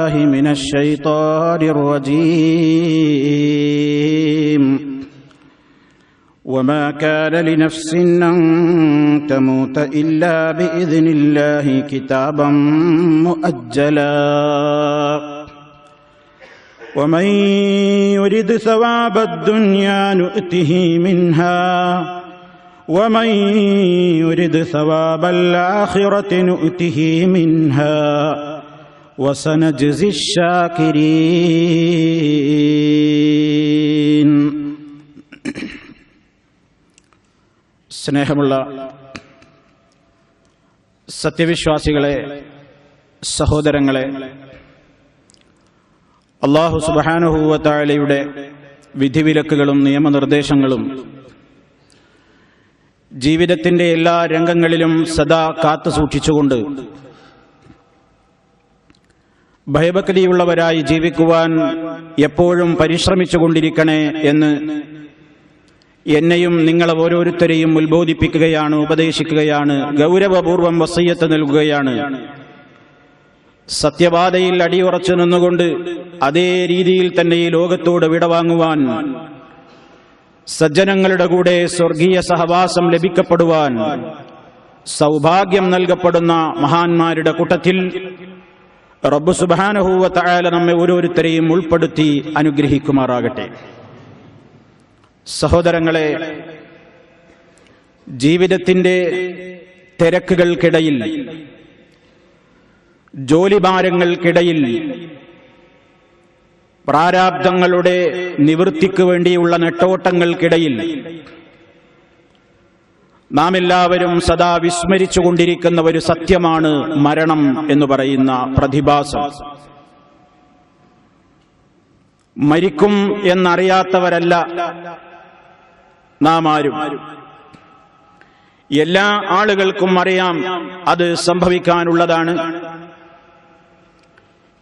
بالله من الشيطان الرجيم وما كان لنفس أن تموت إلا بإذن الله كتابا مؤجلا ومن يرد ثواب الدنيا نؤته منها ومن يرد ثواب الآخرة نؤته منها وسنجزي الشاكرين. സ്നേഹമുള്ള സത്യവിശ്വാസികളെ, സഹോദരങ്ങളെ, അല്ലാഹു സുബ്ഹാനഹു വ തആലയുടെ വിധിവിലക്കുകളും നിയമനിർദ്ദേശങ്ങളും ജീവിതത്തിന്റെ എല്ലാ രംഗങ്ങളിലും സദാ കാത്തു സൂക്ഷിച്ചുകൊണ്ട് ഭയഭക്തിയുള്ളവരായി ജീവിക്കുവാൻ എപ്പോഴും പരിശ്രമിച്ചുകൊണ്ടിരിക്കണേ എന്ന് എന്നെയും നിങ്ങളെ ഓരോരുത്തരെയും ഉത്ബോധിപ്പിക്കുകയാണ്, ഉപദേശിക്കുകയാണ്, ഗൗരവപൂർവം വസിയ്യത്ത് നൽകുകയാണ്. സത്യവാദയിൽ അടിയുറച്ചു നിന്നുകൊണ്ട് അതേ രീതിയിൽ തന്നെ ഈ ലോകത്തോട് വിടവാങ്ങുവാൻ, സജ്ജനങ്ങളുടെ കൂടെ സ്വർഗീയ സഹവാസം ലഭിക്കപ്പെടുവാൻ സൗഭാഗ്യം നൽകപ്പെടുന്ന മഹാന്മാരുടെ കൂട്ടത്തിൽ റബ്ബ് സുബ്ഹാനഹു വ തആല നമ്മെ ഓരോരുത്തരെയും ഉൾപ്പെടുത്തി അനുഗ്രഹിക്കുമാറാകട്ടെ. സഹോദരങ്ങളെ, ജീവിതത്തിന്റെ തിരക്കുകൾക്കിടയിൽ, ജോലിഭാരങ്ങൾക്കിടയിൽ, പ്രാരാബ്ധങ്ങളുടെ നിവൃത്തിക്ക് വേണ്ടിയുള്ള നെട്ടോട്ടങ്ങൾക്കിടയിൽ നാം എല്ലാവരും സദാ വിസ്മരിച്ചുകൊണ്ടിരിക്കുന്ന ഒരു സത്യമാണ് മരണം എന്ന് പറയുന്ന പ്രതിഭാസം. മരിക്കും എന്നറിയാത്തവരല്ല നാം ആരും. എല്ലാ ആളുകൾക്കും അറിയാം അത് സംഭവിക്കാനുള്ളതാണ്.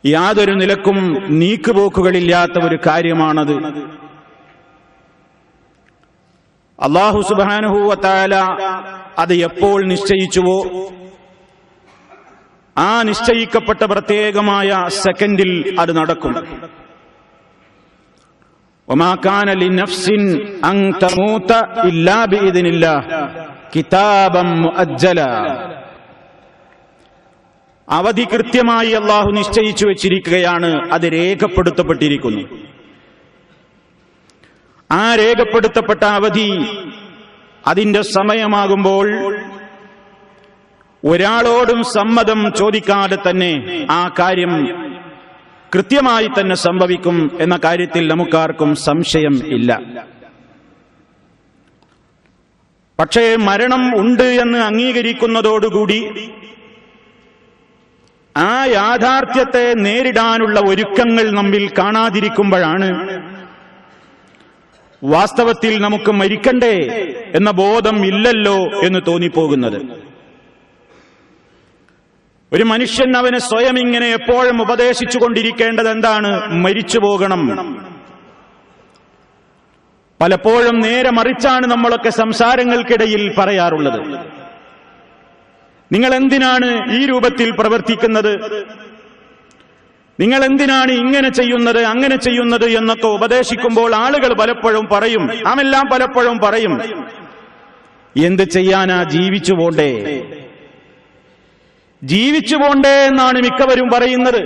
യാതൊരു നിലക്കും നീക്കുപോക്കുകളില്ലാത്ത ഒരു കാര്യമാണത്. അല്ലാഹു സുബ്ഹാനഹു വ തആല അത് എപ്പോൾ നിശ്ചയിച്ചുവോ ആ നിശ്ചയിക്കപ്പെട്ട പ്രത്യേകമായ സെക്കൻഡിൽ അത് നടക്കും. വമാ കാന ലിനഫ്സിൻ അൻ തമൂത ഇല്ലാ ബിഇദ്നില്ലാഹ് കിതാബൻ മുഅജ്ജല. അവധി കൃത്യമായി അല്ലാഹു നിശ്ചയിച്ചു വെച്ചിരിക്കുകയാണ്, അത് രേഖപ്പെടുത്തപ്പെട്ടിരിക്കുന്നു. ആ രേഖപ്പെടുത്തപ്പെട്ട അവധി അതിന്റെ സമയമാകുമ്പോൾ ഒരാളോടും സമ്മതം ചോദിക്കാതെ തന്നെ ആ കാര്യം കൃത്യമായി തന്നെ സംഭവിക്കും എന്ന കാര്യത്തിൽ നമുക്കാർക്കും സംശയം ഇല്ല. പക്ഷേ മരണം ഉണ്ട് എന്ന് അംഗീകരിക്കുന്നതോടുകൂടി ആ യാഥാർത്ഥ്യത്തെ നേരിടാനുള്ള ഒരുക്കങ്ങൾ നമ്മിൽ കാണാതിരിക്കുമ്പോഴാണ് വാസ്തവത്തിൽ നമുക്ക് മരിക്കണ്ടേ എന്ന ബോധം ഇല്ലല്ലോ എന്ന് തോന്നിപ്പോകുന്നത്. ഒരു മനുഷ്യൻ അവന് സ്വയം ഇങ്ങനെ എപ്പോഴും ഉപദേശിച്ചുകൊണ്ടിരിക്കേണ്ടത് എന്താണ്? മരിച്ചു പോകണം. പലപ്പോഴും നേരെ മറിച്ചാണ് നമ്മളൊക്കെ സംസാരങ്ങൾക്കിടയിൽ പറയാറുള്ളത്. നിങ്ങൾ എന്തിനാണ് ഈ രൂപത്തിൽ പ്രവർത്തിക്കുന്നത്? നിങ്ങൾ എന്തിനാണ് ഇങ്ങനെ ചെയ്യുന്നത്, അങ്ങനെ ചെയ്യുന്നത് എന്നൊക്കെ ഉപദേശിക്കുമ്പോൾ ആളുകൾ പലപ്പോഴും പറയും, നാമെല്ലാം പലപ്പോഴും പറയും, എന്ത് ചെയ്യാനാ, ജീവിച്ചു പോണ്ടേ, ജീവിച്ചു പോണ്ടേ എന്നാണ് മിക്കവരും പറയുന്നത്.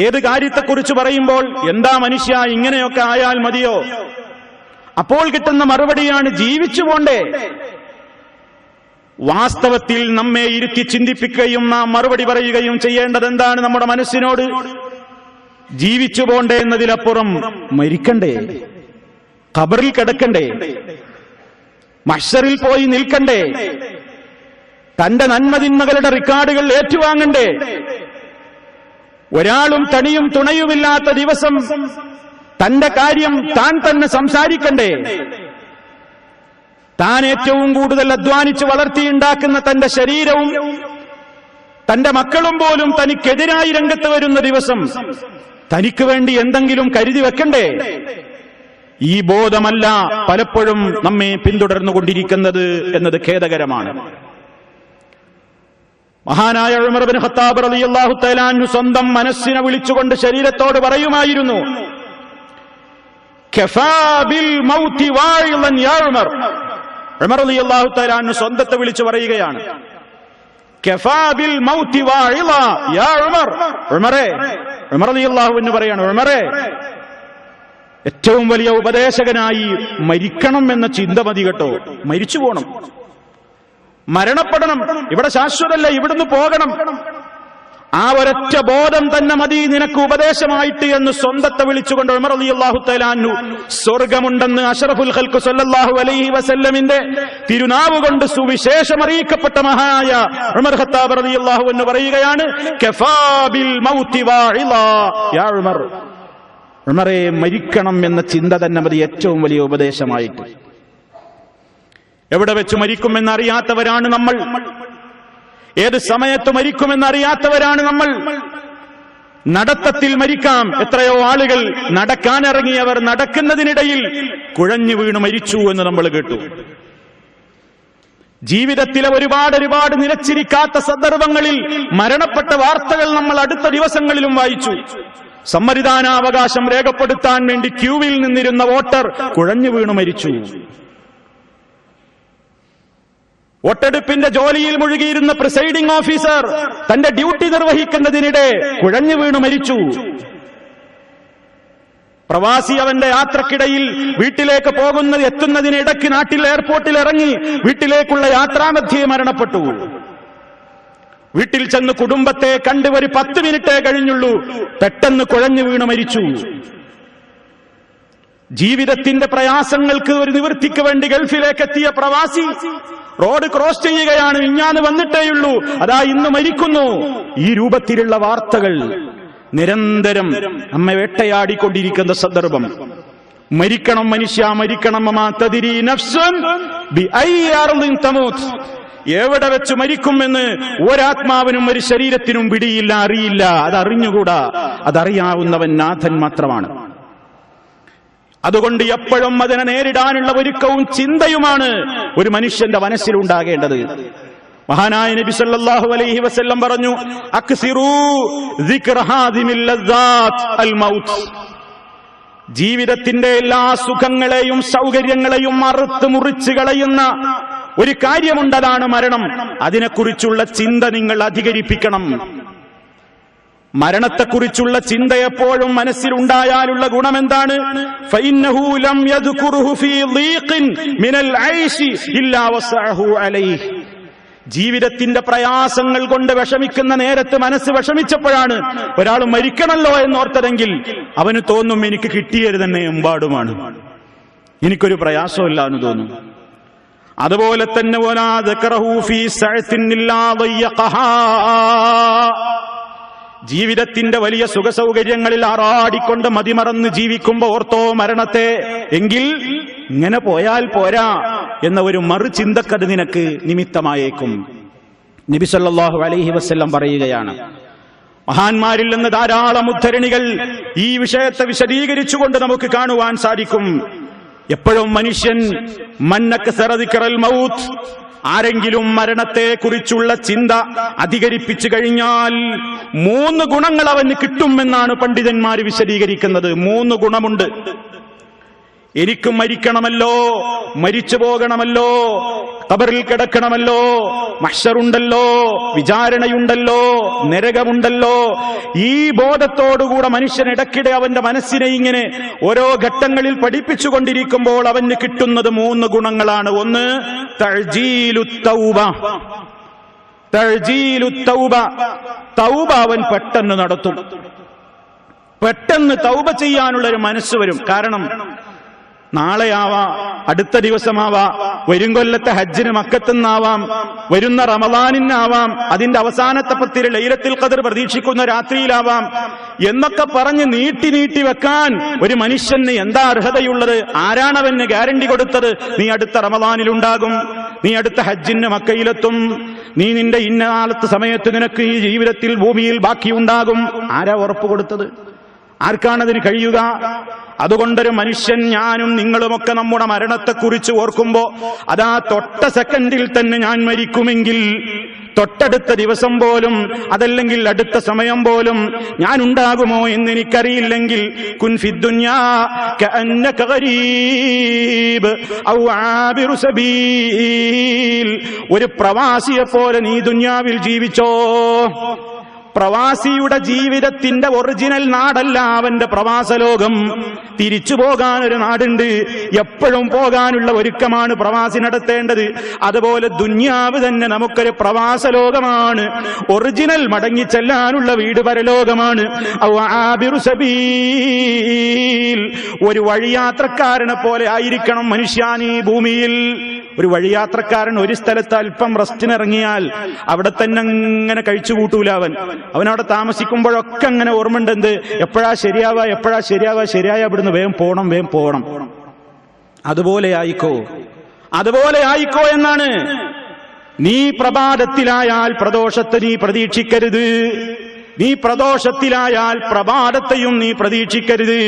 ഏത് കാര്യത്തെക്കുറിച്ച് പറയുമ്പോൾ എന്താ മനുഷ്യ ഇങ്ങനെയൊക്കെ ആയാൽ മതിയോ? അപ്പോൾ കിട്ടുന്ന മറുപടിയാണ് ജീവിച്ചു പോണ്ടേ. വാസ്തവത്തിൽ നമ്മെ ഇരുത്തി ചിന്തിപ്പിക്കുകയും നാം മറുപടി പറയുകയും ചെയ്യേണ്ടത് എന്താണ്? നമ്മുടെ മനസ്സിനോട് ജീവിച്ചു പോണ്ടേ എന്നതിലപ്പുറം മരിക്കണ്ടേ, ഖബറിൽ കിടക്കണ്ടേ, മഹ്ശറിൽ പോയി നിൽക്കണ്ടേ, തന്റെ നന്മതിന്മകളുടെ റിക്കാർഡുകൾ ഏറ്റുവാങ്ങണ്ടേ, ഒരാളും തണിയും തുണയുമില്ലാത്ത ദിവസം തന്റെ കാര്യം താൻ തന്നെ സംസാരിക്കണ്ടേ, താൻ ഏറ്റവും കൂടുതൽ അധ്വാനിച്ച് വളർത്തിയുണ്ടാക്കുന്ന തന്റെ ശരീരവും തന്റെ മക്കളും പോലും തനിക്കെതിരായി രംഗത്ത് വരുന്ന ദിവസം തനിക്ക് വേണ്ടി എന്തെങ്കിലും കരുതി വെക്കണ്ടേ? ഈ ബോധമല്ല പലപ്പോഴും നമ്മെ പിന്തുടർന്നുകൊണ്ടിരിക്കുന്നത് എന്നത് ഖേദകരമാണ്. മഹാനായ ഉമർ ഇബ്നു ഖത്താബ് റളിയല്ലാഹു തആല അൻഹു സ്വന്തം മനസ്സിനെ വിളിച്ചുകൊണ്ട് ശരീരത്തോട് പറയുമായിരുന്നു, കഫാ ബിൽ മൗതി വാഇളൻ യാ ഉമർ. ഉമർ റളിയല്ലാഹു തആല അൻഹു സ്വന്തത്തെ വിളിച്ചു പറയുകയാണ്, കഫാ ബിൽ മൗതി വാഇള യാ ഉമർ. ഉമറേ, ഉമർ റളിയല്ലാഹു അൻഹു പറയാണ്, ഉമറേ, ഏറ്റവും വലിയ ഉപദേശകനായി മരിക്കണം എന്ന ചിന്ത മതി കേട്ടോ. മരിച്ചു പോകണം, മരണപ്പെടണം, ഇവിടെ ശാശ്വതല്ല, ഇവിടുന്ന് പോകണം. ആ ഒരൊറ്റ ബോധം തന്നെ മതി നിനക്ക് ഉപദേശമായിട്ട് എന്ന് സ്വന്തത്തെ വിളിച്ചുകൊണ്ട് ഉമർ റളിയല്ലാഹു തആല അൻഹു സ്വർഗമുണ്ടെന്ന് അഷ്റഫുൽ ഖൽഖ് സല്ലല്ലാഹു അലൈഹി വസല്ലമിന്റെ തിരുനാവ് കൊണ്ട് സുവിശേഷം അറിയിക്കപ്പെട്ട മഹാനായ ഉമർ ഖത്താബ് റളിയല്ലാഹു അൻഹു പറയുകയാണ്, കഫാ ബിൽ മൗതി വാഇള യാ ഉമർ. ഉമറേ, മരിക്കണം എന്ന ചിന്ത തന്നെ മതി ഏറ്റവും വലിയ ഉപദേശമായിട്ട്. എവിടെ വെച്ച് മരിക്കുമെന്നറിയാത്തവരാണ് നമ്മൾ. ഏത് സമയത്ത് മരിക്കുമെന്നറിയാത്തവരാണ് നമ്മൾ. നടത്തത്തിൽ മരിക്കാം. എത്രയോ ആളുകൾ നടക്കാനിറങ്ങിയവർ നടക്കുന്നതിനിടയിൽ കുഴഞ്ഞു വീണ് മരിച്ചു എന്ന് നമ്മൾ കേട്ടു. ജീവിതത്തിലെ ഒരുപാട് നിലച്ചിരിക്കാത്ത സന്ദർഭങ്ങളിൽ മരണപ്പെട്ട വാർത്തകൾ നമ്മൾ അടുത്ത ദിവസങ്ങളിലും വായിച്ചു. സമ്മതിദാനാവകാശം രേഖപ്പെടുത്താൻ വേണ്ടി ക്യൂവിൽ നിന്നിരുന്ന വോട്ടർ കുഴഞ്ഞു വീണു മരിച്ചു. വോട്ടെടുപ്പിന്റെ ജോലിയിൽ മുഴുകിയിരുന്ന പ്രിസൈഡിംഗ് ഓഫീസർ തന്റെ ഡ്യൂട്ടി നിർവഹിക്കുന്നതിനിടെ കുഴഞ്ഞു വീണു മരിച്ചു. പ്രവാസി അവന്റെ യാത്രക്കിടയിൽ വീട്ടിലേക്ക് എത്തുന്നതിനിടയ്ക്ക് നാട്ടിൽ എയർപോർട്ടിൽ ഇറങ്ങി വീട്ടിലേക്കുള്ള യാത്രാമധ്യേ മരണപ്പെട്ടു. വീട്ടിൽ ചെന്ന് കുടുംബത്തെ കണ്ട് ഒരു 10 മിനിറ്റേ കഴിഞ്ഞുള്ളൂ, പെട്ടെന്ന് കുഴഞ്ഞു വീണു മരിച്ചു. ജീവിതത്തിന്റെ പ്രയാസങ്ങൾക്ക് ഒരു നിവൃത്തിക്ക് വേണ്ടി ഗൾഫിലേക്ക് എത്തിയ പ്രവാസി റോഡ് ക്രോസ് ചെയ്യുകയാണ്, മിഞ്ഞാന്ന് വന്നിട്ടേയുള്ളൂ, അതാ ഇന്ന് മരിക്കുന്നു. ഈ രൂപത്തിലുള്ള വാർത്തകൾ നിരന്തരം നമ്മെ വേട്ടയാടിക്കൊണ്ടിരിക്കുന്ന സന്ദർഭം. മരിക്കണം മനുഷ്യ, മരിക്കണം. മാ തദ്രി നഫ്സുൻ ബിഅയ്യി അർളിൻ തമൂത്ത്. എവിടെ വെച്ച് മരിക്കുമെന്ന് ഒരാത്മാവിനും ഒരു ശരീരത്തിനും പിടിയില്ല, അറിയില്ല. അതറിഞ്ഞുകൂടാ. അതറിയാവുന്നവൻ നാഥൻ മാത്രമാണ്. അതുകൊണ്ട് എപ്പോഴും അതിനെ നേരിടാനുള്ള ഒരുക്കവും ചിന്തയുമാണ് ഒരു മനുഷ്യന്റെ മനസ്സിലുണ്ടാകേണ്ടത്. മഹാനായ നബി സല്ലല്ലാഹു അലൈഹി വസല്ലം പറഞ്ഞു, അക്സിറൂ ദിക്റ ഹാദിമിൽ ലദ്ദാത്ത് അൽ മൗത്ത്. ജീവിതത്തിന്റെ എല്ലാ സുഖങ്ങളെയും സൗകര്യങ്ങളെയും മറുത്ത് മുറിച്ച് കളയുന്ന ഒരു കാര്യമുണ്ടതാണ് മരണം. അതിനെക്കുറിച്ചുള്ള ചിന്ത നിങ്ങൾ അധികരിപ്പിക്കണം. മരണത്തെക്കുറിച്ചുള്ള ചിന്ത എപ്പോഴും മനസ്സിലുണ്ടായാലുള്ള ഗുണമെന്താണ്? ഫഇന്നഹു ലം യദ്കുറുഹു ഫീ ദീഖിൻ മിനൽ ഐശി ഇല്ലാ വസഅഹു അലൈഹി. ജീവിതത്തിന്റെ പ്രയാസങ്ങൾ കൊണ്ട് വിഷമിക്കുന്ന നേരത്ത് മനസ്സ് വിഷമിച്ചപ്പോഴാണ് ഒരാൾ മരിക്കണല്ലോ എന്നോർത്തതെങ്കിൽ അവന് തോന്നും, എനിക്ക് കിട്ടിയത് തന്നെ എമ്പാടുമാണ്, എനിക്കൊരു പ്രയാസമില്ല എന്ന് തോന്നും. അതുപോലെ തന്നെ വലാ ദക്കറഹു ഫീ സഅത്തിൻ ഇല്ലാ ദയ്യഖഹാ. ജീവിതത്തിന്റെ വലിയ സുഖസൗകര്യങ്ങളിൽ ആറാടിക്കൊണ്ട് മതിമറന്ന് ജീവിക്കുമ്പോ ഓർത്തോ മരണത്തെ, എങ്കിൽ ഇങ്ങനെ പോയാൽ പോരാ എന്ന ഒരു മറുചിന്തക്കത് നിനക്ക് നിമിത്തമായേക്കും. നബി സല്ലല്ലാഹു അലൈഹി വസല്ലം പറയുകയാണ്, മഹാന്മാരിൽ നിന്ന് ധാരാളം ഉദ്ധരണികൾ ഈ വിഷയത്തെ വിശദീകരിച്ചുകൊണ്ട് നമുക്ക് കാണുവാൻ സാധിക്കും. എപ്പോഴും മനുഷ്യൻ മന്നക്സറ ദിക്റൽ മൗത്ത്, ആരെങ്കിലും മരണത്തെ കുറിച്ചുള്ള ചിന്ത അധികരിപ്പിച്ചു കഴിഞ്ഞാൽ 3 ഗുണങ്ങൾ അവന് കിട്ടുമെന്നാണ് പണ്ഡിതന്മാർ വിശദീകരിക്കുന്നത്. 3 ഗുണമുണ്ട്. എനിക്ക് മരിക്കണമല്ലോ, മരിച്ചു പോകണമല്ലോ, ഖബറിൽ കിടക്കണമല്ലോ, മഹ്ശറുണ്ടല്ലോ, വിചാരണയുണ്ടല്ലോ, നരകമുണ്ടല്ലോ. ഈ ബോധത്തോടുകൂടെ മനുഷ്യൻ ഇടയ്ക്കിടെ അവന്റെ മനസ്സിനെ ഇങ്ങനെ ഓരോ ഘട്ടങ്ങളിൽ പഠിപ്പിച്ചുകൊണ്ടിരിക്കുമ്പോൾ അവന് കിട്ടുന്നത് 3 ഗുണങ്ങളാണ്. ഒന്ന്, തഅ്ജീലുത് തൗബ. തഅ്ജീലുത് തൗബ. തൗബ അവൻ പെട്ടെന്ന് നടത്തും. പെട്ടെന്ന് തൗബ ചെയ്യാനുള്ളൊരു മനസ്സ് വരും. കാരണം നാളെയാവാം, അടുത്ത ദിവസമാവാം, വരും കൊല്ലത്തെ ഹജ്ജിന് മക്കത്തുനിന്നാവാം, വരുന്ന റമളാനിനാവാം, അതിന്റെ അവസാനത്തെ 10 ലൈലത്തുൽ ഖദ്ർ പ്രതീക്ഷിക്കുന്ന രാത്രിയിലാവാം എന്നൊക്കെ പറഞ്ഞ് നീട്ടി വെക്കാൻ ഒരു മനുഷ്യന് എന്താ അർഹതയുള്ളത്? ആരാണവന് ഗ്യാരണ്ടി കൊടുത്തത്? നീ അടുത്ത റമളാനിലുണ്ടാകും, നീ അടുത്ത ഹജ്ജിന് മക്കയിലെത്തും, നീ നിന്റെ ഇന്ന കാലത്ത് സമയത്ത് നിനക്ക് ഈ ജീവിതത്തിൽ ഭൂമിയിൽ ബാക്കിയുണ്ടാകും. ആരാ ഉറപ്പ് കൊടുത്തത്? ആർക്കാണതിന് കഴിയുക? അതുകൊണ്ടൊരു മനുഷ്യൻ, ഞാനും നിങ്ങളുമൊക്കെ നമ്മുടെ മരണത്തെക്കുറിച്ച് ഓർക്കുമ്പോ, അതാ തൊട്ട സെക്കൻഡിൽ തന്നെ ഞാൻ മരിക്കുമെങ്കിൽ തൊട്ടടുത്ത ദിവസം പോലും അതല്ലെങ്കിൽ അടുത്ത സമയം പോലും ഞാൻ ഉണ്ടാകുമോ എന്ന് എനിക്കറിയില്ലെങ്കിൽ കുൻ ഫിദ്ദുന്യാ കഅന്നക ഗരീബ് ഔ ആബിറു സബീൽ, ഒരു പ്രവാസിയെ പോലെ നീ ദുനിയാവിൽ ജീവിച്ചോ. പ്രവാസിയുടെ ജീവിതത്തിന്റെ ഒറിജിനൽ നാടല്ല അവന്റെ പ്രവാസലോകം. തിരിച്ചു പോകാൻ ഒരു നാടുണ്ട്, എപ്പോഴും പോകാനുള്ള ഒരുക്കമാണ് പ്രവാസി നടത്തേണ്ടത്. അതുപോലെ ദുന്യാവ് തന്നെ നമുക്കൊരു പ്രവാസലോകമാണ്. ഒറിജിനൽ മടങ്ങിച്ചെല്ലാനുള്ള വീട് പരലോകമാണ്. ഒരു വഴിയാത്രക്കാരനെ പോലെ ആയിരിക്കണം മനുഷ്യാനീ ഭൂമിയിൽ. ഒരു വഴിയാത്രക്കാരൻ ഒരു സ്ഥലത്ത് അല്പം റെസ്റ്റിനിറങ്ങിയാൽ അവിടെ തന്നെ അങ്ങനെ കഴിച്ചു കൂട്ടൂല. അവനവിടെ താമസിക്കുമ്പോഴൊക്കെ അങ്ങനെ ഓർമ്മയുണ്ട്, എന്ത് എപ്പോഴാ ശരിയാവുക, ശരിയായ അവിടുന്ന് വേഗം പോണം. അതുപോലെ ആയിക്കോ എന്നാണ്. നീ പ്രഭാതത്തിലായാൽ പ്രദോഷത്തെ നീ പ്രതീക്ഷിക്കരുത്. നീ പ്രദോഷത്തിലായാൽ പ്രഭാതത്തെയും നീ പ്രതീക്ഷിക്കരുത്.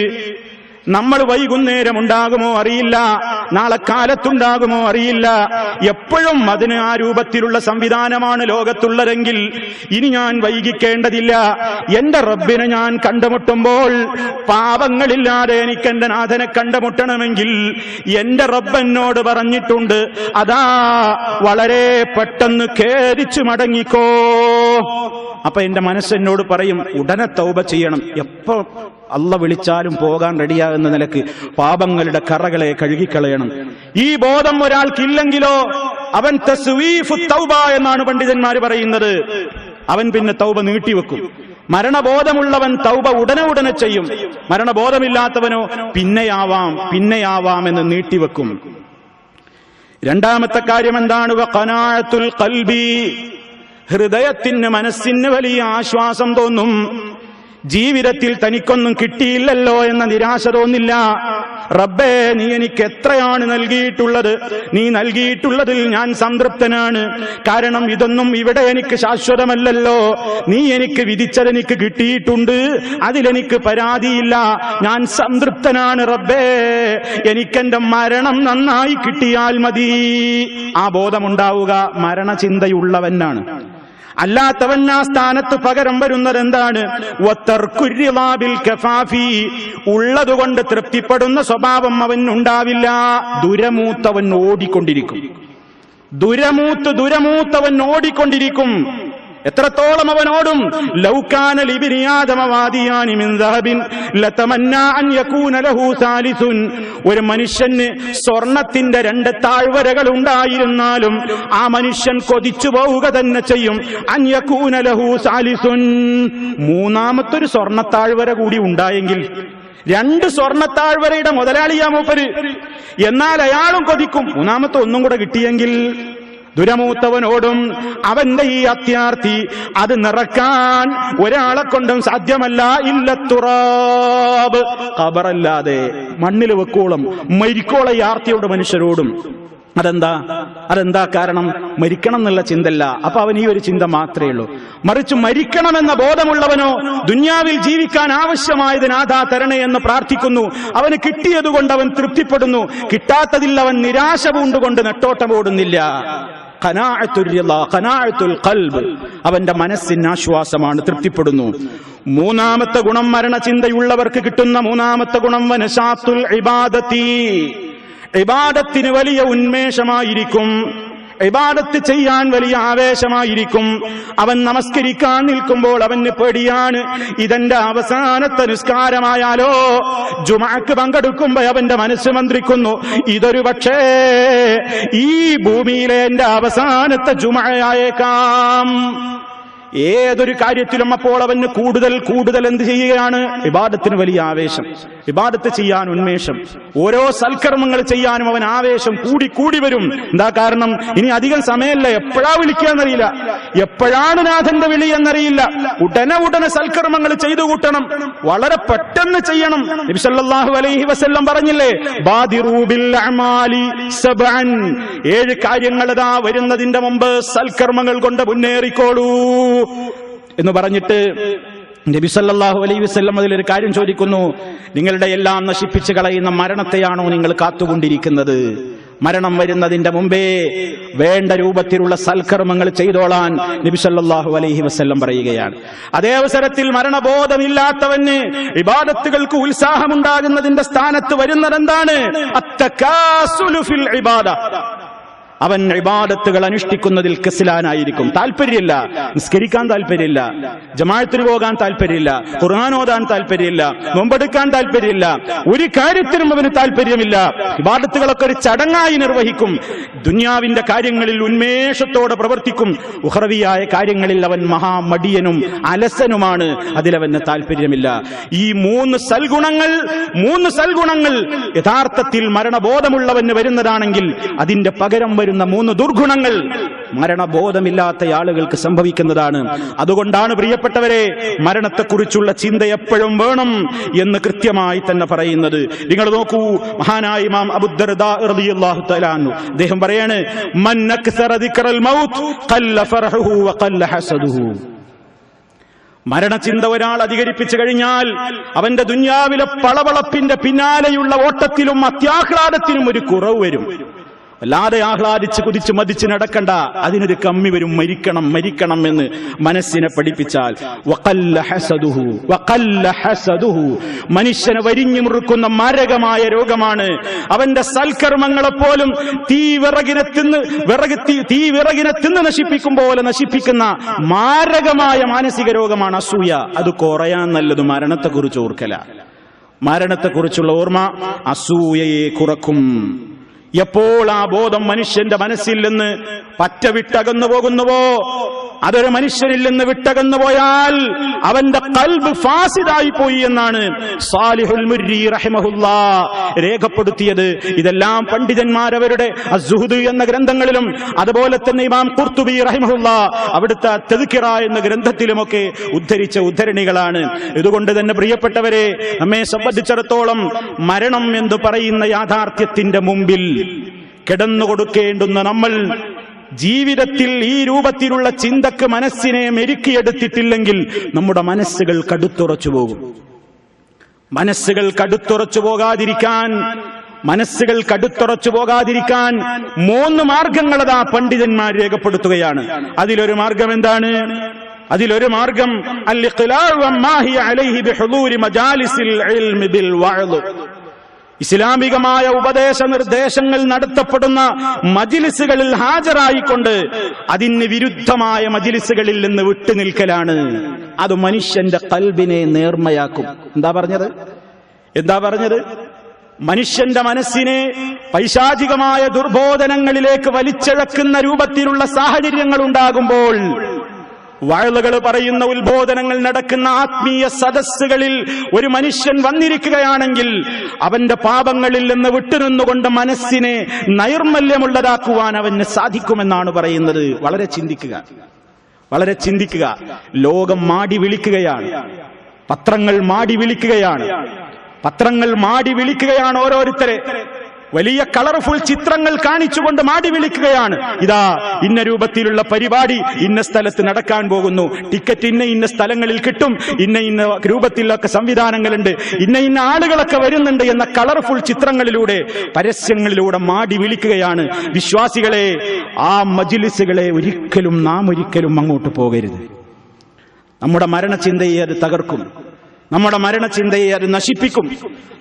നമ്മൾ വൈകുന്നേരം ഉണ്ടാകുമോ അറിയില്ല, നാളെ കാലത്തുണ്ടാകുമോ അറിയില്ല. എപ്പോഴും അതിന് ആ രൂപത്തിലുള്ള സംവിധാനമാണ് ലോകത്തുള്ളതെങ്കിൽ ഇനി ഞാൻ വൈകിക്കേണ്ടതില്ല. എന്റെ റബ്ബിനെ ഞാൻ കണ്ടുമുട്ടുമ്പോൾ പാപങ്ങളില്ലാതെ എനിക്ക് എന്റെ നാഥനെ കണ്ടുമുട്ടണമെങ്കിൽ എന്റെ റബ്ബ് എന്നോട് പറഞ്ഞിട്ടുണ്ട്, അതാ വളരെ പെട്ടെന്ന് ഖേദിച്ചു മടങ്ങിക്കോ. അപ്പൊ എന്റെ മനസ്സെന്നോട് പറയും, ഉടനെ തൗബ ചെയ്യണം. എപ്പോ അള്ള വിളിച്ചാലും പോകാൻ റെഡിയാകുന്ന നിലക്ക് പാപങ്ങളുടെ കറകളെ കഴുകിക്കളയണം. ഈ ബോധം ഒരാൾക്കില്ലെങ്കിലോ അവൻ തസ്വീഫു തൗബ എന്നാണ് പണ്ഡിതന്മാർ പറയുന്നത്. അവൻ പിന്നെ തൗബ നീട്ടിവെക്കും. മരണബോധമുള്ളവൻ തൗബ ഉടനെ ചെയ്യും. മരണബോധമില്ലാത്തവനോ പിന്നെയാവാം എന്ന് നീട്ടിവെക്കും. രണ്ടാമത്തെ കാര്യം എന്താണ്? വഖനാഅത്തുൽ ഖൽബി, ഹൃദയത്തിന് മനസ്സിന് വലിയ ആശ്വാസം തോന്നും. ജീവിതത്തിൽ തനിക്കൊന്നും കിട്ടിയില്ലല്ലോ എന്ന നിരാശ തോന്നില്ല. റബ്ബേ, നീ എനിക്ക് എത്രയാണ് നൽകിയിട്ടുള്ളത്, നീ നൽകിയിട്ടുള്ളതിൽ ഞാൻ സംതൃപ്തനാണ്. കാരണം ഇതൊന്നും ഇവിടെ എനിക്ക് ശാശ്വതമല്ലല്ലോ. നീ എനിക്ക് വിധിച്ചതെനിക്ക് കിട്ടിയിട്ടുണ്ട്, അതിലെനിക്ക് പരാതിയില്ല. ഞാൻ സംതൃപ്തനാണ് റബ്ബേ, എനിക്കെന്റെ മരണം നന്നായി കിട്ടിയാൽ മതി. ആ ബോധമുണ്ടാവുക മരണചിന്തയുള്ളവനാണ്. അല്ലാത്തവൻ ആ സ്ഥാനത്ത് പകരം വരുന്നത് എന്താണ്? ഉള്ളതുകൊണ്ട് തൃപ്തിപ്പെടുന്ന സ്വഭാവം അവൻ ഉണ്ടാവില്ല. ദുരമൂത്തവൻ ഓടിക്കൊണ്ടിരിക്കും. ദുരമൂത്തവൻ ഓടിക്കൊണ്ടിരിക്കും. എത്രത്തോളം അവൻ ഓടും? ലൗകാന ലിബ്നി ആദമ വാദിയാനി മിൻ ദഹബിൻ ലതമന്നാ അൻ യകൂന ലഹു സാലിസുൻ. ഒരു മനുഷ്യന് സ്വർണത്തിന്റെ 2 താഴ്വരകൾ ഉണ്ടായിരുന്നാലും ആ മനുഷ്യൻ കൊതിച്ചു പോവുക തന്നെ ചെയ്യും. അൻ യകൂന ലഹു സാലിസുൻ, മൂന്നാമത്തൊരു സ്വർണ്ണ താഴ്വര കൂടി ഉണ്ടായെങ്കിൽ. 2 സ്വർണ്ണത്താഴ്വരയുടെ മുതലാളിയാ മൂപ്പര്, എന്നാൽ അയാളും കൊതിക്കും മൂന്നാമത്തെ ഒന്നും കൂടെ കിട്ടിയെങ്കിൽ. ദുരമൂത്തവനോടും അവന്റെ ഈ അത്യാർത്തി അത് നിറക്കാൻ ഒരാളെ കൊണ്ടും സാധ്യമല്ല. ഇല്ലത്തുറാബ്, ഖബറല്ലാതെ മണ്ണിൽ വെക്കോളം മരിക്കോളം ഈ ആർത്തിയോട് മനുഷ്യരോടും. അതെന്താ കാരണം? മരിക്കണം എന്നുള്ള ചിന്തല്ല. അപ്പൊ അവൻ ഈ ഒരു ചിന്ത മാത്രമേ ഉള്ളൂ. മറിച്ച് മരിക്കണമെന്ന ബോധമുള്ളവനോ ദുന്യാവിൽ ജീവിക്കാൻ ആവശ്യമായത് നാഥാ തരണേ എന്ന് പ്രാർത്ഥിക്കുന്നു. അവന് കിട്ടിയതുകൊണ്ട് അവൻ തൃപ്തിപ്പെടുന്നു. കിട്ടാത്തതിൽ അവൻ നിരാശ പൂണ്ടുകൊണ്ട് നെട്ടോട്ടമോടുന്നില്ല. ഖനാഅത്തുൽ ഖൽബ്, അവന്റെ മനസ്സിന് ആശ്വാസമാണ്, തൃപ്തിപ്പെടുന്നു. മൂന്നാമത്തെ ഗുണം, മരണചിന്തയുള്ളവർക്ക് കിട്ടുന്ന മൂന്നാമത്തെ ഗുണം, വനശാത്തുൽ ഇബാദത്തി, ഇബാദത്തിന് വലിയ ഉന്മേഷമായിരിക്കും. ഇബാദത്ത് ചെയ്യാൻ വലിയ ആവേശമായിരിക്കും. അവൻ നമസ്കരിക്കാൻ നിൽക്കുമ്പോൾ അവന് പേടിയാണ്, ഇതെന്റെ അവസാനത്തെ നിസ്കാരമായാലോ. ജുമഅക്ക് പങ്കെടുക്കുമ്പോ അവന്റെ മനസ്സ് മന്ത്രിക്കുന്നു, ഇതൊരു പക്ഷേ ഈ ഭൂമിയിലെ എന്റെ അവസാനത്തെ ജുമഅയായേക്കാം. ഏതൊരു കാര്യത്തിലും അപ്പോൾ അവന് കൂടുതൽ എന്ത് ചെയ്യുകയാണ്? ഇബാദത്തിന് വലിയ ആവേശം, ഇബാദത്ത് ചെയ്യാൻ ഉന്മേഷം, ഓരോ സൽക്കർമ്മങ്ങൾ ചെയ്യാനും അവൻ ആവേശം കൂടി വരും. എന്താ കാരണം? ഇനി അധികം സമയമല്ല, എപ്പോഴാ വിളിക്കാന്നറിയില്ല, എപ്പോഴാണ് നാഥന്റെ വിളി എന്നറിയില്ല. ഉടനെ സൽക്കർമ്മങ്ങൾ ചെയ്തു കൂട്ടണം, വളരെ പെട്ടെന്ന് ചെയ്യണം. നബി സല്ലല്ലാഹു അലൈഹി വസല്ലം പറഞ്ഞില്ലേ, ബാദിറൂ ബിൽ അഅമാലി സബ്അൻ, 7 കാര്യങ്ങൾ ഇതാ വരുന്നതിന്റെ മുമ്പ് സൽക്കർമ്മങ്ങൾ കൊണ്ട് മുന്നേറിക്കോളൂ എന്ന് പറഞ്ഞിട്ട് നബി സല്ലല്ലാഹു അലൈഹി വസല്ലം അതിലൊരു കാര്യം ചോദിക്കുന്നു, നിങ്ങളുടെ എല്ലാം നശിപ്പിച്ചു കളയുന്ന മരണത്തെയാണോ നിങ്ങൾ കാത്തുകൊണ്ടിരിക്കുന്നത്? മരണം വരുന്നതിന്റെ മുമ്പേ വേണ്ട രൂപത്തിലുള്ള സൽക്കർമ്മങ്ങൾ ചെയ്തോളാൻ നബി സല്ലല്ലാഹു അലൈഹി വസല്ലം പറയുകയാണ്. അതേ അവസരത്തിൽ മരണബോധമില്ലാത്തവന് ഇബാദത്തുകൾക്ക് ഉത്സാഹമുണ്ടാകുന്നതിന്റെ സ്ഥാനത്ത് വരുന്നതെന്താണ്? അത്തകാസുലു ഫിൽ ഇബാദ. അവൻ ഇബാദത്തുകൾ അനുഷ്ഠിക്കുന്നതിൽ കസ്ലാനായിരിക്കും. താല്പര്യമില്ല, നിസ്കരിക്കാൻ താല്പര്യമില്ല, ജമാഅത്തിന് പോകാൻ താല്പര്യമില്ല, ഖുർആൻ ഓതാൻ താല്പര്യമില്ല, നോമ്പെടുക്കാൻ താല്പര്യമില്ല, ഒരു കാര്യത്തിനും അവന് താല്പര്യമില്ല. ഇബാദത്തുകളൊക്കെ ഒരു ചടങ്ങായി നിർവഹിക്കും. ദുനിയാവിന്റെ കാര്യങ്ങളിൽ ഉന്മേഷത്തോടെ പ്രവർത്തിക്കും. ഉഖ്റവിയായ കാര്യങ്ങളിൽ അവൻ മഹാമടിയനും അലസനുമാണ്. അതിലവന് താല്പര്യമില്ല. ഈ മൂന്ന് സൽഗുണങ്ങൾ യഥാർത്ഥത്തിൽ മരണബോധമുള്ളവന് വരുന്നതാണെങ്കിൽ അതിന്റെ പകരം വരുന്ന 3 ദുർഗുണങ്ങൾ മരണബോധമില്ലാത്ത ആളുകൾക്ക് സംഭവിക്കുന്നതാണ്. അതുകൊണ്ടാണ് പ്രിയപ്പെട്ടവരെ മരണത്തെക്കുറിച്ചുള്ള ചിന്ത എപ്പോഴും വേണം എന്ന് കൃത്യമായി തന്നെ പറയുന്നത്. നിങ്ങൾ നോക്കൂ, മഹാനായ ഇമാം അബൂദർദാ റളിയല്ലാഹു തആല അൻഹു അദ്ദേഹം പറയാണ്, മൻ അക്സറ ദിക്റൽ മൗത്ത് ഖല്ല ഫർഹുഹു വഖല്ല ഹസദുഹു. മരണചിന്ത ഒരാൾ അധികരിപ്പിച്ചു കഴിഞ്ഞാൽ അവന്റെ ദുനിയാവിലെ പളവളപ്പിന്റെ പിന്നാലെയുള്ള ഓട്ടത്തിലും അത്യാഹ്ലാദത്തിനും ഒരു കുറവ് വരും. അല്ലാതെ ആഹ്ലാദിച്ച് കുതിച്ച് മതിച്ച് നടക്കണ്ട, അതിനൊരു കമ്മി വരും. മരിക്കണം എന്ന് മനസ്സിനെ പഠിപ്പിച്ചാൽ വഖല്ല ഹസദുഹു. മനുഷ്യനെ വരിഞ്ഞു മുറുക്കുന്ന മാരകമായ രോഗമാണ്. അവന്റെ സൽക്കർമ്മങ്ങളെപ്പോലും തീ വിറകിനെ തിന്ന് നശിപ്പിക്കും പോലെ നശിപ്പിക്കുന്ന മാരകമായ മാനസിക രോഗമാണ് അസൂയ. അത് കുറയാൻ നല്ലത് മരണത്തെക്കുറിച്ച് ഓർക്കല. മരണത്തെക്കുറിച്ചുള്ള ഓർമ്മ അസൂയയെ കുറക്കും. എപ്പോൾ ആ ബോധം മനുഷ്യന്റെ മനസ്സിൽ നിന്ന് പറ്റ വിട്ടകന്നു പോകുന്നുവോ, അതൊരു മനുഷ്യനിൽ നിന്ന് വിട്ടകന്നു പോയാൽ അവന്റെ ഖൽബ് ഫാസിദായി പോയി എന്നാണ് സാലിഹുൽ മുർരി റഹിമഹുല്ലാ രേഖപ്പെടുത്തിയത്. ഇതെല്ലാം പണ്ഡിതന്മാരവരുടെ അസ്സുഹുദ് എന്ന ഗ്രന്ഥങ്ങളിലും അതുപോലെ തന്നെ ഇമാം ഖുർത്തുബി റഹിമഹുല്ലാ അവിടുത്തെ തദ്കിറ എന്ന ഗ്രന്ഥത്തിലുമൊക്കെ ഉദ്ധരിച്ച ഉദ്ധരണികളാണ്. ഇതുകൊണ്ട് തന്നെ പ്രിയപ്പെട്ടവരെ, നമ്മെ സംബന്ധിച്ചിടത്തോളം മരണം എന്ന് പറയുന്ന യാഥാർത്ഥ്യത്തിന്റെ മുമ്പിൽ കിടന്നുകൊടുക്കേണ്ടുന്ന നമ്മൾ ജീവിതത്തിൽ ഈ രൂപത്തിലുള്ള ചിന്തക്ക് മനസ്സിനെ മെരുക്കിയെടുത്തിട്ടില്ലെങ്കിൽ നമ്മുടെ മനസ്സുകൾ കടുത്തുറച്ചു പോകും. മനസ്സുകൾ കടുത്തുറച്ചു പോകാതിരിക്കാൻ 3 മാർഗങ്ങളതാ പണ്ഡിതന്മാർ രേഖപ്പെടുത്തുകയാണ്. അതിലൊരു മാർഗം എന്താണ്? അതിലൊരു മാർഗം അൽ-ഇഖ്ലാഉ അമ്മാ ഹിയ അലൈഹി ബിഹുദൂരി മജാലിസിൽ ഇൽമി ബിൽ വഅദ്. ഇസ്ലാമികമായ ഉപദേശ നിർദ്ദേശങ്ങൾ നടത്തപ്പെടുന്ന മജ്ലിസുകളിൽ ഹാജരായിക്കൊണ്ട് അതിന് വിരുദ്ധമായ മജ്ലിസുകളിൽ നിന്ന് വിട്ടുനിൽക്കലാണ്. അത് മനുഷ്യന്റെ ഖൽബിനെ നേർമയാക്കും. എന്താ പറഞ്ഞത്? മനുഷ്യന്റെ മനസ്സിനെ പൈശാചികമായ ദുർബോധനങ്ങളിലേക്ക് വലിച്ചിഴക്കുന്ന രൂപത്തിലുള്ള സാഹചര്യങ്ങൾ ഉണ്ടാകുമ്പോൾ, വഅളുകൾ പറയുന്ന ഉത്ബോധനങ്ങൾ നടക്കുന്ന ആത്മീയ സദസ്സുകളിൽ ഒരു മനുഷ്യൻ വന്നിരിക്കുകയാണെങ്കിൽ അവന്റെ പാപങ്ങളിൽ നിന്ന് വിട്ടുനിന്നുകൊണ്ട് മനസ്സിനെ നൈർമല്യമുള്ളതാക്കുവാൻ അവന് സാധിക്കുമെന്നാണ് പറയുന്നത്. വളരെ ചിന്തിക്കുക. ലോകം മാടി വിളിക്കുകയാണ്, പത്രങ്ങൾ മാടി വിളിക്കുകയാണ് ഓരോരുത്തരെ. വലിയ കളർഫുൾ ചിത്രങ്ങൾ കാണിച്ചുകൊണ്ട് മാടി വിളിക്കുകയാണ്. ഇതാ ഇന്ന രൂപത്തിലുള്ള പരിപാടി ഇന്ന സ്ഥലത്ത് നടക്കാൻ പോകുന്നു, ടിക്കറ്റ് ഇന്ന സ്ഥലങ്ങളിൽ കിട്ടും, ഇന്ന രൂപത്തിലൊക്കെ സംവിധാനങ്ങളുണ്ട്, ഇന്ന ആളുകളൊക്കെ വരുന്നുണ്ട് എന്ന കളർഫുൾ ചിത്രങ്ങളിലൂടെ, പരസ്യങ്ങളിലൂടെ മാടി വിളിക്കുകയാണ്. വിശ്വാസികളെ, ആ മജ്ലിസുകളെ നാം ഒരിക്കലും അങ്ങോട്ട് പോകരുത്. നമ്മുടെ മരണചിന്തയെ അത് തകർക്കും. നമ്മുടെ മരണചിന്തയെ അത് നശിപ്പിക്കും.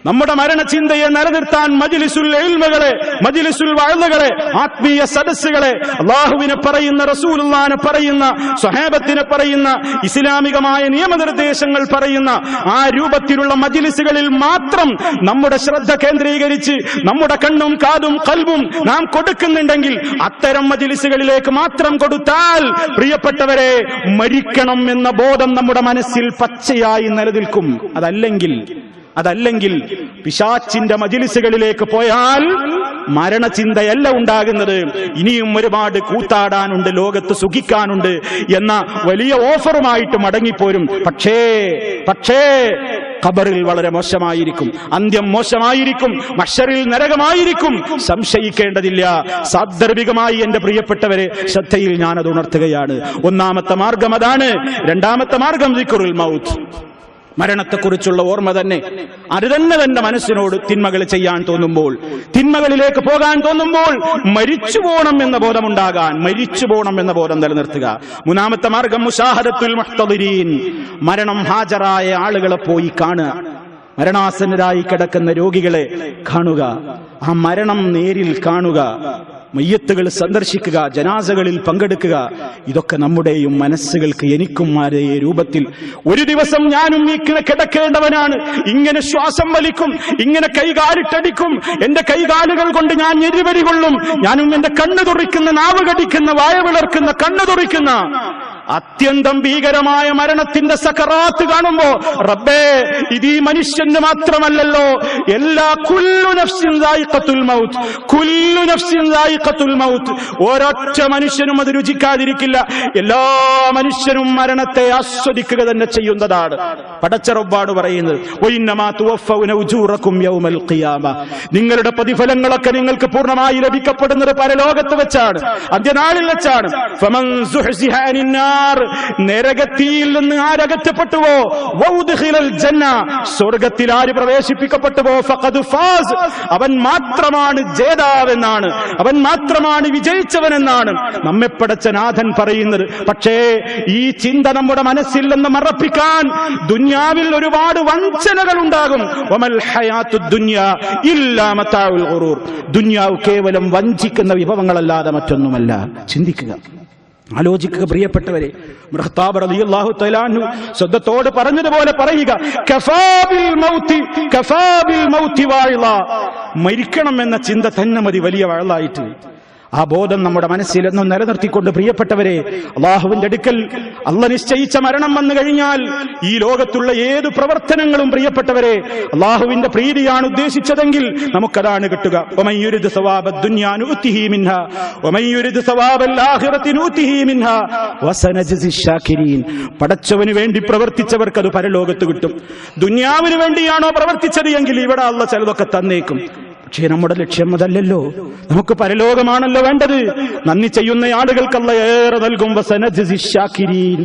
നമ്മുടെ മരണചിന്തയെ നിലനിർത്താൻ മജ്ലിസുൽ ഇൽമുകളെ, മജ്ലിസുൽ വഅദുകളെ, ആത്മീയ സദസ്സുകളെ, അല്ലാഹുവിനെ പറയുന്ന, റസൂലുള്ളാഹിനെ പറയുന്ന, സ്വഹാബത്തിനെ പറയുന്ന, ഇസ്ലാമികമായ നിയമനിർദ്ദേശങ്ങൾ പറയുന്ന ആ രൂപത്തിലുള്ള മജ്ലിസുകളിൽ മാത്രം നമ്മുടെ ശ്രദ്ധ കേന്ദ്രീകരിച്ച് നമ്മുടെ കണ്ണും കാതും ഖൽബും നാം കൊടുക്കുന്നുണ്ടെങ്കിൽ, അത്തരം മജ്ലിസുകളിലേക്ക് മാത്രം കൊടുത്താൽ പ്രിയപ്പെട്ടവരെ, മരിക്കണം എന്ന ബോധം നമ്മുടെ മനസ്സിൽ പച്ചയായി നിലനിൽക്കും. അതല്ലെങ്കിൽ പിശാച്ചിന്റെ മജ്ലിസുകളിലേക്ക് പോയാൽ മരണചിന്തയല്ല ഉണ്ടാകുന്നത്, ഇനിയും ഒരുപാട് കൂത്താടാനുണ്ട്, ലോകത്ത് സുഖിക്കാനുണ്ട് എന്ന വലിയ ഓഫറുമായിട്ട് മടങ്ങിപ്പോരും. പക്ഷേ ഖബറിൽ വളരെ മോശമായിരിക്കും, അന്ത്യം മോശമായിരിക്കും, മഹ്ശറിൽ നരകമായിരിക്കും. സംശയിക്കേണ്ടതില്ല. സാന്ദർഭികമായി എന്റെ പ്രിയപ്പെട്ടവരെ ശ്രദ്ധയിൽ ഞാനത് ഉണർത്തുകയാണ്. ഒന്നാമത്തെ മാർഗം അതാണ്. രണ്ടാമത്തെ മാർഗം ദിക്റുൽ മൗത്ത്. മരണത്തെക്കുറിച്ചുള്ള ഓർമ്മ തന്നെ അത് തന്നെ തന്റെ മനസ്സിനോട് തിന്മകൾ ചെയ്യാൻ തോന്നുമ്പോൾ, തിന്മകളിലേക്ക് പോകാൻ തോന്നുമ്പോൾ മരിച്ചു പോകണം എന്ന ബോധമുണ്ടാകാൻ, മരിച്ചു പോകണം എന്ന ബോധം നിലനിർത്തുക. മൂന്നാമത്തെ മാർഗം മുശാഹദത്തുൽ മുഹ്തദിരീൻ, മരണം ഹാജരായ ആളുകളെ പോയി കാണുക. മരണാസന്നരായി കിടക്കുന്ന രോഗികളെ കാണുക, ആ മരണം നേരിൽ കാണുക, മയ്യത്തുകൾ സന്ദർശിക്കുക, ജനാസകളിൽ പങ്കെടുക്കുക. ഇതൊക്കെ നമ്മുടെയും മനസ്സുകൾക്ക് എനിക്കും അതേ രൂപത്തിൽ ഒരു ദിവസം ഞാനും ഈ കിടക്കേണ്ടവനാണ്, ഇങ്ങനെ ശ്വാസം വലിക്കും, ഇങ്ങനെ കൈകാലിട്ടടിക്കും, എന്റെ കൈകാലുകൾ കൊണ്ട് ഞാൻ എരിവരി കൊള്ളും, ഞാനും എന്റെ കണ്ണു തുറിക്കുന്ന, നാവ് കടിക്കുന്ന, വായ വിളർക്കുന്ന, കണ്ണു തുറിക്കുന്ന അത്യന്തം ഭീകരമായ മരണത്തിന്റെ സക്കറാത്ത് കാണുമ്പോ റബ്ബേ, ഇത് ഈ മനുഷ്യന് മാത്രമല്ലല്ലോ, എല്ലാ കുല്ലു നഫ്സിൻ ദായിഖത്തുൽ മൗത്ത്, കുല്ലു നഫ്സിൻ ദായിഖത്തുൽ മൗത്ത്, ഓരൊറ്റ മനുഷ്യനും അത് രുചിക്കാതിരിക്കില്ല. എല്ലാ മനുഷ്യരും മരണത്തെ ആസ്വദിക്കുക തന്നെ ചെയ്യുന്നതാണ്. പടച്ച റബ്ബാണ് പറയുന്നത്, വഇന്നമാ തുവഫൗന ഉജൂറകും യൗമൽ ഖിയാമ, നിങ്ങളുടെ പ്രതിഫലങ്ങളൊക്കെ നിങ്ങൾക്ക് പൂർണ്ണമായി ലഭിക്കപ്പെടുന്നത് പരലോകത്ത് വെച്ചാണ്, അന്ത്യനാളിൽ വെച്ചാണ്. ഫമൻ സുഹ്സിഹ അനിന്നാർ, നരകത്തിൽ നിന്ന് ആരകറ്റപ്പെട്ടുവോ, വൗദ്ഖിലൽ ജന്ന, സ്വർഗ്ഗത്തിൽ ആര് പ്രവേശിപ്പിക്കപ്പെട്ടുവോ, ഫഖദ് ഫാസ്, അവൻ മാത്രമാണ് ജേതാവെന്നാണ്, അവൻ മാത്രമാണ് വിജയിച്ചവനെന്നാണ് നമ്മെ പടച്ച നാഥൻ പറയുന്നത്. പക്ഷേ ഈ ചിന്ത നമ്മുടെ മനസ്സിൽ നിന്ന് മറപ്പിക്കാൻ ദുനിയാവിൽ ഒരുപാട് വഞ്ചനകൾ ഉണ്ടാകും. വമൽ ഹയാത്തുദ് ദുനിയ ഇല്ലാ മതാഉൽ ഗുറൂർ, ദുനിയാവ് കേവലം വഞ്ചിക്കുന്ന വിഭവങ്ങളല്ലാതെ മറ്റൊന്നുമല്ല. ചിന്തിക്കുക, ആലോചിക്കുക പ്രിയപ്പെട്ടവരെ. ഖത്താബ് റളിയല്ലാഹു തആല അൻഹു സ്വന്തത്തോട് പറഞ്ഞതുപോലെ പറയുക, കഫാബിൽ മൗതി വാഇള, മരിക്കണം എന്ന ചിന്ത തന്നെ മതി വലിയ വഅളായിട്ട്. ആ ബോധം നമ്മുടെ മനസ്സിൽ എന്നും നിലനിർത്തിക്കൊണ്ട് പ്രിയപ്പെട്ടവരെ, അള്ളാഹുവിന്റെ അടുക്കൽ അള്ളാഹ് നിശ്ചയിച്ച മരണം വന്നു കഴിഞ്ഞാൽ ഈ ലോകത്തുള്ള ഏതു പ്രവർത്തനങ്ങളും പ്രിയപ്പെട്ടവരെ അള്ളാഹുവിന്റെ പ്രീതിയാണ് ഉദ്ദേശിച്ചതെങ്കിൽ നമുക്കതാണ് കിട്ടുക. വമൻ യുരിദ് സവാബദ് ദുനിയാ നുഅ്തിഹി മിൻഹാ വമൻ യുരിദ് സവാബൽ ആഖിറതി നുഅ്തിഹി മിൻഹാ വസനജ്സി ശാകിരീൻ. പടച്ചവന് വേണ്ടി പ്രവർത്തിച്ചവർക്ക് അത് പരലോകത്ത് കിട്ടും. ദുനിയാവിന് വേണ്ടിയാണോ പ്രവർത്തിച്ചത് എങ്കിൽ ഇവിടെ അള്ളാഹ് ചിലതൊക്കെ തന്നേക്കും. പക്ഷേ നമ്മുടെ ലക്ഷ്യം അതല്ലല്ലോ, നമുക്ക് പരലോകമാണല്ലോ വേണ്ടത്. നന്ദി ചെയ്യുന്ന ആളുകൾക്ക് അല്ലാഹ് ഏറെ നൽകും. വസനജ്സി ശാകിരീൻ,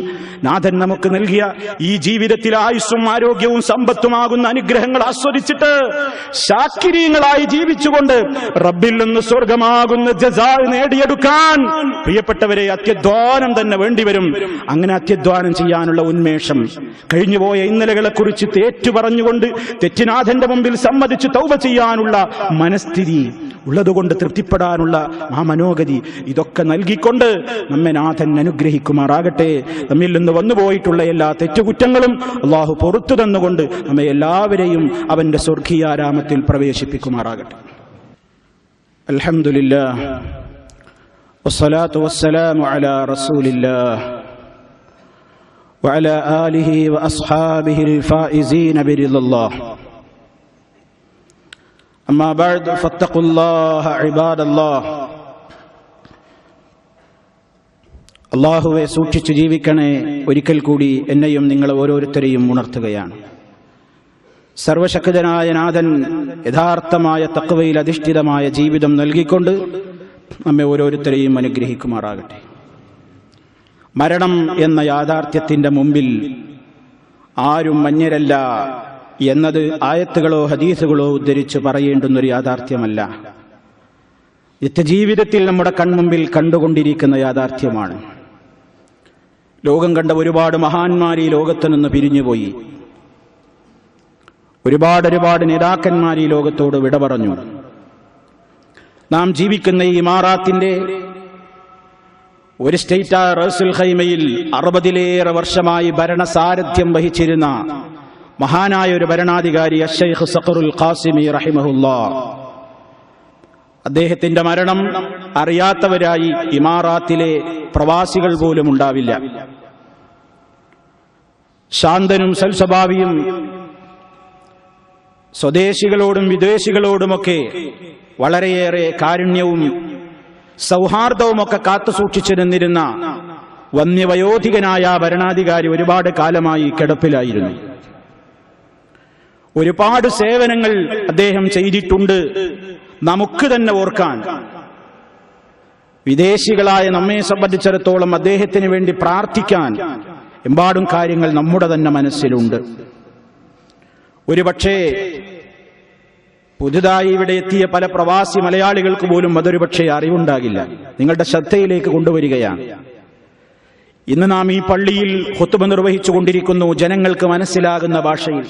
നാഥൻ നമുക്ക് നൽകിയ ഈ ജീവിതത്തിൽ ആയുസ്സും ആരോഗ്യവും സമ്പത്തുമാകുന്ന അനുഗ്രഹങ്ങൾ ആസ്വദിച്ചിട്ട് ശാകിരീങ്ങളായി ജീവിച്ചുകൊണ്ട് റബ്ബിൽ നിന്ന് സ്വർഗമാകുന്ന ജസാ നേടിയെടുക്കാൻ പ്രിയപ്പെട്ടവരെ അത്യധ്വാനം തന്നെ വേണ്ടിവരും. അങ്ങനെ അത്യധ്വാനം ചെയ്യാനുള്ള ഉന്മേഷം, കഴിഞ്ഞുപോയ ഇന്നലകളെ കുറിച്ച് തേറ്റു പറഞ്ഞുകൊണ്ട് തെറ്റിനാഥന്റെ മുമ്പിൽ സമ്മതിച്ച് തൗബ ചെയ്യാനുള്ള മനസ്ഥിതി ഉള്ളതുകൊണ്ട് തൃപ്തിപ്പെടാനുള്ള ആ മനോഗതി, ഇതൊക്കെ നൽകിക്കൊണ്ട് നമ്മെ നാഥൻ അനുഗ്രഹിക്കുമാറാകട്ടെ. നമ്മിൽ നിന്ന് വന്നുപോയിട്ടുള്ള എല്ലാ തെറ്റുകുറ്റങ്ങളും അള്ളാഹു പുറത്തു തന്നുകൊണ്ട് നമ്മെ എല്ലാവരെയും അവന്റെ സ്വർഗീയാരാമത്തിൽ പ്രവേശിപ്പിക്കുമാറാകട്ടെ. അൽഹംദുലില്ലാഹ് വസ്സലാത്തു വസ്സലാമു അലാ റസൂലില്ലാഹ് വഅലാ ആലിഹി വഅസ്ഹാബിഹിൽ ഫായിസീന ബിറിദല്ലാഹ്. അമ്മാ ബഅദ് ഫത്തഖുല്ലാഹ ഇബാദല്ലാഹ്. അല്ലാഹുവെ സൂക്ഷിച്ചു ജീവിക്കണേ. ഒരിക്കൽ കൂടി എന്നെയും നിങ്ങൾ ഓരോരുത്തരെയും ഉണർത്തുകയാണ്. സർവശക്തനായ നാഥൻ യഥാർത്ഥമായ തഖ്വയിൽ അധിഷ്ഠിതമായ ജീവിതം നൽകിക്കൊണ്ട് നമ്മെ ഓരോരുത്തരെയും അനുഗ്രഹിക്കുമാറാകട്ടെ. മരണം എന്ന യാഥാർത്ഥ്യത്തിന്റെ മുമ്പിൽ ആരും മഞ്ഞരല്ല എന്നത് ആയത്തുകളോ ഹദീസുകളോ ഉദ്ധരിച്ച് പറയേണ്ടുന്നൊരു യാഥാർത്ഥ്യമല്ല. നിത്യജീവിതത്തിൽ നമ്മുടെ കൺമുമ്പിൽ കണ്ടുകൊണ്ടിരിക്കുന്ന യാഥാർത്ഥ്യമാണ്. ലോകം കണ്ട ഒരുപാട് മഹാന്മാർ ഈ ലോകത്ത് നിന്ന് പിരിഞ്ഞുപോയി. ഒരുപാട് നേതാക്കന്മാർ ഈ ലോകത്തോട് വിട പറഞ്ഞു. നാം ജീവിക്കുന്ന ഈ ഇമാറാത്തിന്റെ ഒരു സ്റ്റേറ്റ് റഅസുൽ ഖൈമയിൽ 60-ലേറെ വർഷമായി ഭരണസാരഥ്യം വഹിച്ചിരുന്ന മഹാനായ ഒരു ഭരണാധികാരി അശ്ശൈഖ് സഖറുൽ ഖാസിമി റഹിമഹുല്ലാഹ്, അദ്ദേഹത്തിന്റെ മരണം അറിയാത്തവരായി ഇമാറാത്തിലെ പ്രവാസികൾ പോലും ഉണ്ടാവില്ല. ശാന്തനും സൽസ്വഭാവിയും സ്വദേശികളോടും വിദേശികളോടുമൊക്കെ വളരെയേറെ കാരുണ്യവും സൗഹാർദ്ദവുമൊക്കെ കാത്തുസൂക്ഷിച്ചു നിന്നിരുന്ന വന്യവയോധികനായ ഭരണാധികാരി ഒരുപാട് കാലമായി കിടപ്പിലായിരുന്നു. ഒരുപാട് സേവനങ്ങൾ അദ്ദേഹം ചെയ്തിട്ടുണ്ട്. നമുക്ക് തന്നെ ഓർക്കാൻ, വിദേശികളായ നമ്മെ സംബന്ധിച്ചിടത്തോളം അദ്ദേഹത്തിന് വേണ്ടി പ്രാർത്ഥിക്കാൻ എമ്പാടും കാര്യങ്ങൾ നമ്മുടെ തന്നെ മനസ്സിലുണ്ട്. ഒരുപക്ഷേ പുതുതായി ഇവിടെ എത്തിയ പല പ്രവാസി മലയാളികൾക്ക് പോലും അതൊരു പക്ഷേ അറിവുണ്ടാകില്ല. നിങ്ങളുടെ ശ്രദ്ധയിലേക്ക് കൊണ്ടുവരികയാണ്. ഇന്ന് നാം ഈ പള്ളിയിൽ ഖുത്ബ നിർവഹിച്ചു കൊണ്ടിരിക്കുന്നു ജനങ്ങൾക്ക് മനസ്സിലാകുന്ന ഭാഷയിൽ.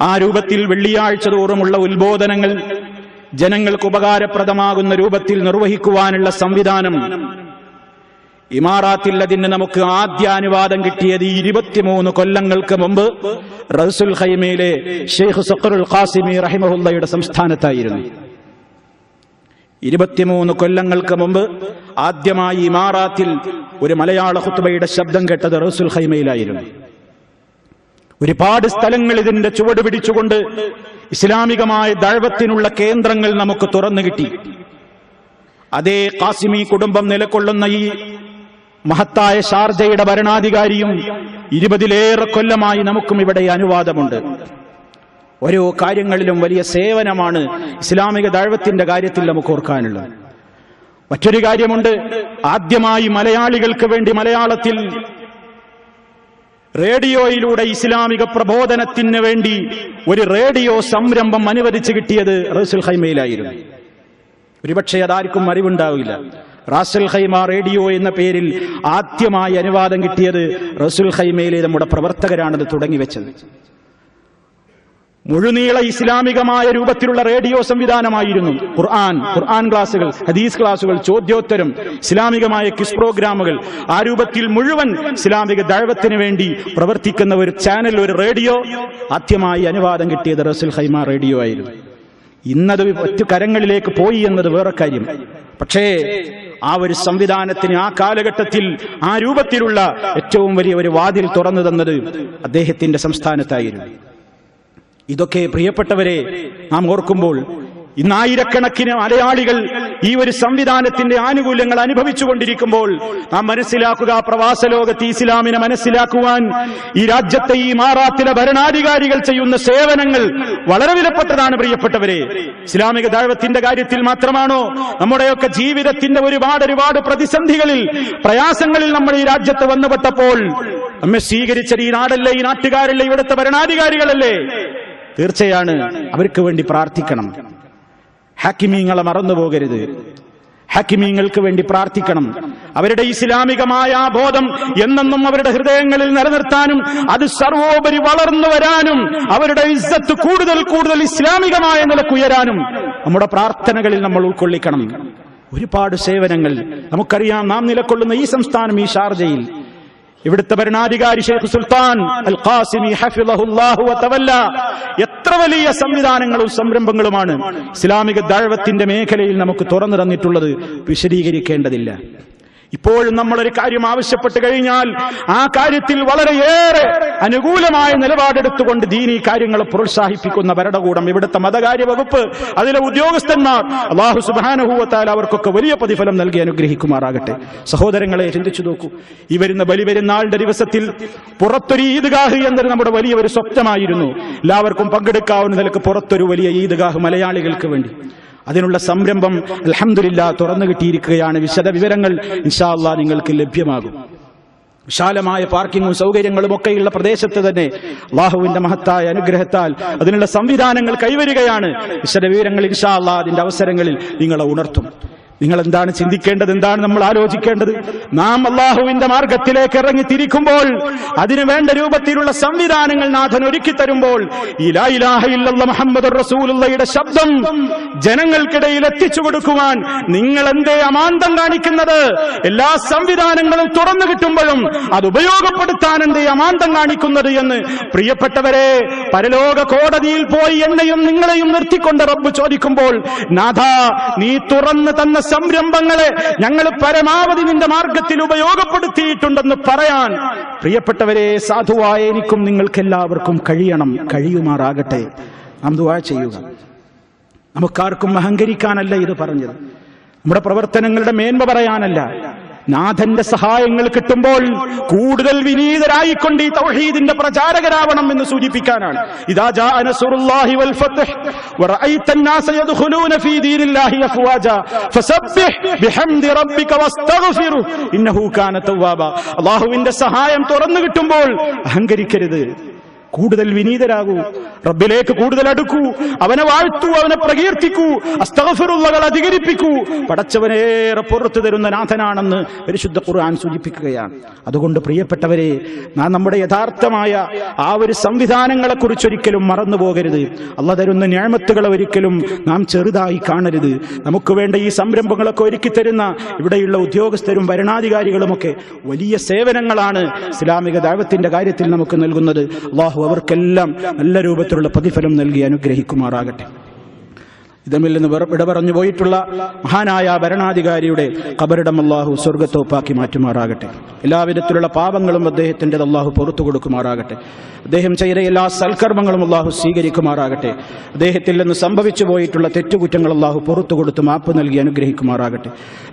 ആ രൂപത്തിൽ വെള്ളിയാഴ്ച തോറുമുള്ള ഉത്ബോധനങ്ങൾ ജനങ്ങൾക്ക് ഉപകാരപ്രദമാകുന്ന രൂപത്തിൽ നിർവഹിക്കുവാനുള്ള സംവിധാനം ഇമാറാത്തിൽ അതിന് നമുക്ക് ആദ്യ അനുവാദം കിട്ടിയത് 23 കൊല്ലങ്ങൾക്ക് മുമ്പ് റഅ്സുൽ ഖൈമയിലെ ഷെയ്ഖ് സഖറുൽ ഖാസിമി റഹിമഹുള്ളയുടെ സംസ്ഥാനത്തായിരുന്നു. 23 കൊല്ലങ്ങൾക്ക് മുമ്പ് ആദ്യമായി ഇമാറാത്തിൽ ഒരു മലയാള ഖുത്ബയുടെ ശബ്ദം കേട്ടത് റഅ്സുൽ ഖൈമയിലായിരുന്നു. ഒരുപാട് സ്ഥലങ്ങൾ ഇതിന്റെ ചുവട് പിടിച്ചുകൊണ്ട് ഇസ്ലാമികമായ ദഅവത്തിനുള്ള കേന്ദ്രങ്ങൾ നമുക്ക് തുറന്നു കിട്ടി. അതേ ഖാസിമി കുടുംബം നിലകൊള്ളുന്ന ഈ മഹത്തായ ഷാർജയുടെ ഭരണാധികാരിയും 20-ലേറെ കൊല്ലമായി നമുക്കും ഇവിടെ അനുവാദമുണ്ട്. ഓരോ കാര്യങ്ങളിലും വലിയ സേവനമാണ് ഇസ്ലാമിക ദഅവത്തിന്റെ കാര്യത്തിൽ നമുക്ക് ഓർക്കാനുള്ളത്. മറ്റൊരു കാര്യമുണ്ട്, ആദ്യമായി മലയാളികൾക്ക് വേണ്ടി മലയാളത്തിൽ റേഡിയോയിലൂടെ ഇസ്ലാമിക പ്രബോധനത്തിന് വേണ്ടി ഒരു റേഡിയോ സംരംഭം അനുവദിച്ചു കിട്ടിയത് റഅ്സുൽ ഖൈമയിലായിരുന്നു. ഒരുപക്ഷെ അതാർക്കും അറിവുണ്ടാവില്ല. റാസുൽ ഖൈമ റേഡിയോ എന്ന പേരിൽ ആദ്യമായി അനുവാദം കിട്ടിയത് റഅ്സുൽ ഖൈമയിലെ നമ്മുടെ പ്രവർത്തകരാണത് തുടങ്ങിവെച്ചത്. മുഴുനീള ഇസ്ലാമികമായ രൂപത്തിലുള്ള റേഡിയോ സംവിധാനമായിരുന്നു. ഖുർആൻ ക്ലാസുകൾ, ഹദീസ് ക്ലാസുകൾ, ചോദ്യോത്തരം, ഇസ്ലാമികമായ ക്വിസ് പ്രോഗ്രാമുകൾ, ആ രൂപത്തിൽ മുഴുവൻ ഇസ്ലാമിക ദഅവത്തിന് വേണ്ടി പ്രവർത്തിക്കുന്ന ഒരു ചാനൽ, ഒരു റേഡിയോ ആദ്യമായി അനുവാദം കിട്ടിയത് റഅ്സുൽ ഖൈമ റേഡിയോ ആയിരുന്നു. ഇന്നത് മറ്റു കരങ്ങളിലേക്ക് പോയി എന്നത് വേറെ കാര്യം. പക്ഷേ ആ ഒരു സംവിധാനത്തിന് ആ കാലഘട്ടത്തിൽ ആ രൂപത്തിലുള്ള ഏറ്റവും വലിയ ഒരു വാതിൽ തുറന്നു തന്നത് അദ്ദേഹത്തിന്റെ സംസ്ഥാനത്തായിരുന്നു. ഇതൊക്കെ പ്രിയപ്പെട്ടവരെ നാം ഓർക്കുമ്പോൾ ഇന്ന് ആയിരക്കണക്കിന് മലയാളികൾ ഈ ഒരു സംവിധാനത്തിന്റെ ആനുകൂല്യങ്ങൾ അനുഭവിച്ചുകൊണ്ടിരിക്കുമ്പോൾ നാം മനസ്സിലാക്കുക, പ്രവാസ ലോകത്ത് ഇസ്ലാമിനെ മനസ്സിലാക്കുവാൻ ഈ രാജ്യത്തെ ഈ ഇമാറാത്തിലെ ഭരണാധികാരികൾ ചെയ്യുന്ന സേവനങ്ങൾ വളരെ വിലപ്പെട്ടതാണ്. പ്രിയപ്പെട്ടവരെ, ഇസ്ലാമിക ദഅവത്തിന്റെ കാര്യത്തിൽ മാത്രമാണോ? നമ്മുടെയൊക്കെ ജീവിതത്തിന്റെ ഒരുപാട് പ്രതിസന്ധികളിൽ, പ്രയാസങ്ങളിൽ നമ്മൾ ഈ രാജ്യത്ത് വന്നുപെട്ടപ്പോൾ നമ്മെ സ്വീകരിച്ച ഈ നാടല്ലേ, ഈ നാട്ടുകാരല്ലേ, ഇവിടുത്തെ ഭരണാധികാരികളല്ലേ? തീർച്ചയാണ് അവർക്ക് വേണ്ടി പ്രാർത്ഥിക്കണം. ഹാക്കിമീങ്ങളെ മറന്നുപോകരുത്. ഹാക്കിമീങ്ങൾക്ക് വേണ്ടി പ്രാർത്ഥിക്കണം. അവരുടെ ഇസ്ലാമികമായ ആ ബോധം എന്നെന്നും അവരുടെ ഹൃദയങ്ങളിൽ നിലനിർത്താനും അത് സർവോപരി വളർന്നു വരാനും അവരുടെ ഇസ്സത്ത് കൂടുതൽ ഇസ്ലാമികമായ നിലക്കുയരാനും നമ്മുടെ പ്രാർത്ഥനകളിൽ നമ്മൾ ഉൾക്കൊള്ളിക്കണം. ഒരുപാട് സേവനങ്ങൾ നമുക്കറിയാം. നാം നിലകൊള്ളുന്ന ഈ സംസ്ഥാനം, ഈ ഷാർജയിൽ ഇവിടുത്തെ ഭരണാധികാരി ഷെയ്ഖ് സുൽത്താൻ അൽ ഖാസിമി ഹഫിളഹുല്ലാഹു വതവല്ല എത്ര വലിയ സംവിധാനങ്ങളും സംരംഭങ്ങളുമാണ് ഇസ്ലാമിക ദഅവത്തിന്റെ മേഖലയിൽ നമുക്ക് തുറന്നു തന്നിട്ടുള്ളത്. വിശദീകരിക്കേണ്ടതില്ല. ഇപ്പോഴും നമ്മളൊരു കാര്യം ആവശ്യപ്പെട്ട് കഴിഞ്ഞാൽ ആ കാര്യത്തിൽ വളരെയേറെ അനുകൂലമായ നിലപാടെടുത്തുകൊണ്ട് ദീനീ കാര്യങ്ങളെ പ്രോത്സാഹിപ്പിക്കുന്ന ഭരണകൂടം, ഇവിടുത്തെ മതകാര്യ വകുപ്പ്, അതിലെ ഉദ്യോഗസ്ഥന്മാർ, അല്ലാഹു സുബ്ഹാനഹു വ തആല അവർക്കൊക്കെ വലിയ പ്രതിഫലം നൽകി അനുഗ്രഹിക്കുമാറാകട്ടെ. സഹോദരങ്ങളെ, ചിന്തിച്ചു നോക്കൂ. ഈ വരുന്ന ബലിപെരുന്നാളിന്റെ ദിവസത്തിൽ പുറത്തൊരു ഈദ്ഗാഹ് എന്നത് നമ്മുടെ വലിയ ഒരു സ്വപ്നമായിരുന്നു. എല്ലാവർക്കും പങ്കെടുക്കാവുന്ന നിലക്ക് പുറത്തൊരു വലിയ ഈദ്ഗാഹ് മലയാളികൾക്ക് വേണ്ടി, അതിനുള്ള സംരംഭം അൽഹംദുലില്ലാഹ് തുറന്നു കിട്ടിയിരിക്കുകയാണ്. വിശദ വിവരങ്ങൾ ഇൻഷാ അല്ലാഹ് നിങ്ങൾക്ക് ലഭ്യമാകും. വിശാലമായ പാർക്കിങ്ങും സൗകര്യങ്ങളും ഒക്കെയുള്ള പ്രദേശത്ത് തന്നെ അല്ലാഹുവിന്റെ മഹത്തായ അനുഗ്രഹത്താൽ അതിനുള്ള സംവിധാനങ്ങൾ കൈവരികയാണ്. വിശദ വിവരങ്ങൾ ഇൻഷാ അല്ലാഹ് അതിന്റെ അവസരങ്ങളിൽ നിങ്ങളെ ഉണർത്തും. നിങ്ങൾ എന്താണ് ചിന്തിക്കേണ്ടത്? എന്താണ് നമ്മൾ ആലോചിക്കേണ്ടത്? നാം അല്ലാഹുവിന്റെ മാർഗത്തിലേക്ക് ഇറങ്ങി തിരിക്കുമ്പോൾ അതിനു വേണ്ട രൂപത്തിലുള്ള സംവിധാനങ്ങൾ നാഥൻ ഒരുക്കി തരുമ്പോൾ ഈ ലാ ഇലാഹ ഇല്ലല്ലാഹ് മുഹമ്മദുർ റസൂലുള്ളാഹിയുടെ ശബ്ദം ജനങ്ങൾക്കിടയിൽ എത്തിച്ചു കൊടുക്കുവാൻ നിങ്ങൾ എന്തേ അമാന്തം കാണിക്കുന്നത്? എല്ലാ സംവിധാനങ്ങളും തുറന്നു കിട്ടുമ്പോഴും അത് ഉപയോഗപ്പെടുത്താൻ എന്തേ അമാന്തം കാണിക്കുന്നത് എന്ന് പ്രിയപ്പെട്ടവരെ, പരലോക കോടതിയിൽ പോയി എന്നെയും നിങ്ങളെയും നിർത്തിക്കൊണ്ട് റബ്ബ് ചോദിക്കുമ്പോൾ, നാഥാ, നീ തുറന്നു തന്ന സംരംഭങ്ങളെ ഞങ്ങൾ പരമാവധി നിന്റെ മാർഗത്തിൽ ഉപയോഗപ്പെടുത്തിയിട്ടുണ്ടെന്ന് പറയാൻ പ്രിയപ്പെട്ടവരെ, സാധുവായ എനിക്കും നിങ്ങൾക്കെല്ലാവർക്കും കഴിയുമാറാകട്ടെ. നാം ദുആ ചെയ്യുക. നമുക്കാർക്കും അഹങ്കരിക്കാനല്ല ഇത് പറഞ്ഞത്, നമ്മുടെ പ്രവർത്തനങ്ങളുടെ മേന്മ പറയാനല്ല. നാഥന്റെ സഹായങ്ങൾ കിട്ടുമ്പോൾ കൂടുതൽ വിനീതരായിക്കൊണ്ട് ഈ തൗഹീദിന്റെ പ്രചാരകരാവണം എന്ന് സൂചിപ്പിക്കാനാണ്. ഇദാ ജാഅ നസ്റുല്ലാഹി വൽ ഫത്ഹ് വറഅയ്ത അന്നാസ യദ്ഖുലൂന ഫീ ദീനില്ലാഹി അഫ്വാജാ ഫസബ്ബിഹ് ബിഹംദി റബ്ബിക വസ്തഗ്ഫിറു ഇന്നഹു കാന തവ്വാബ. അല്ലാഹുവിന്റെ സഹായം തുറന്നു കിട്ടുമ്പോൾ അഹങ്കരിക്കരുത്, കൂടുതൽ വിനീതരാകൂ, റബ്ബിലേക്ക് കൂടുതൽ അടുക്കൂ, അവനെ വാഴ്ത്തൂ, അവനെ പ്രകീർത്തിക്കൂ, അസ്തഗ്ഫിറുള്ളകൾ അധികരിപ്പിക്കൂ. പടച്ചവനേറെ പുറത്തു തരുന്ന നാഥനാണെന്ന് പരിശുദ്ധ ഖുർആൻ സൂചിപ്പിക്കുകയാണ്. അതുകൊണ്ട് പ്രിയപ്പെട്ടവരെ, നാം നമ്മുടെ യഥാർത്ഥമായ ആ ഒരു സംവിധാനങ്ങളെ കുറിച്ചൊരിക്കലും മറന്നു പോകരുത്. അല്ലാഹു തരുന്ന നിഅമത്തുകളെ ഒരിക്കലും നാം ചെറുതായി കാണരുത്. നമുക്ക് വേണ്ട ഈ സംരംഭങ്ങളൊക്കെ ഒരുക്കി തരുന്ന ഇവിടെയുള്ള ഉദ്യോഗസ്ഥരും ഭരണാധികാരികളുമൊക്കെ വലിയ സേവനങ്ങളാണ് ഇസ്ലാമിക ദഅവത്തിന്റെ കാര്യത്തിൽ നമുക്ക് നൽകുന്നത്. അല്ലാഹു അവർക്കെല്ലാം നല്ല രൂപത്തിലുള്ള പ്രതിഫലം നൽകി അനുഗ്രഹിക്കുമാറാകട്ടെ. ഇതമിൽ നിന്ന് വിട പറഞ്ഞു പോയിട്ടുള്ള മഹാനായ ഭരണാധികാരിയുടെ ഖബറിടം അല്ലാഹു സ്വർഗ്ഗത്തോപ്പാക്കി മാറ്റുമാറാകട്ടെ. എല്ലാവിധത്തിലുള്ള പാപങ്ങളും അദ്ദേഹത്തിൻ്റെത് അല്ലാഹു പുറത്തു കൊടുക്കുമാറാകട്ടെ. അദ്ദേഹം ചെയ്ത എല്ലാ സൽക്കർമ്മങ്ങളും അല്ലാഹു സ്വീകരിക്കുമാറാകട്ടെ. അദ്ദേഹത്തിൽ നിന്ന് സംഭവിച്ചു പോയിട്ടുള്ള തെറ്റുകുറ്റങ്ങൾ അല്ലാഹു പുറത്തു കൊടുത്ത് മാപ്പ് നൽകി അനുഗ്രഹിക്കുമാറാകട്ടെ.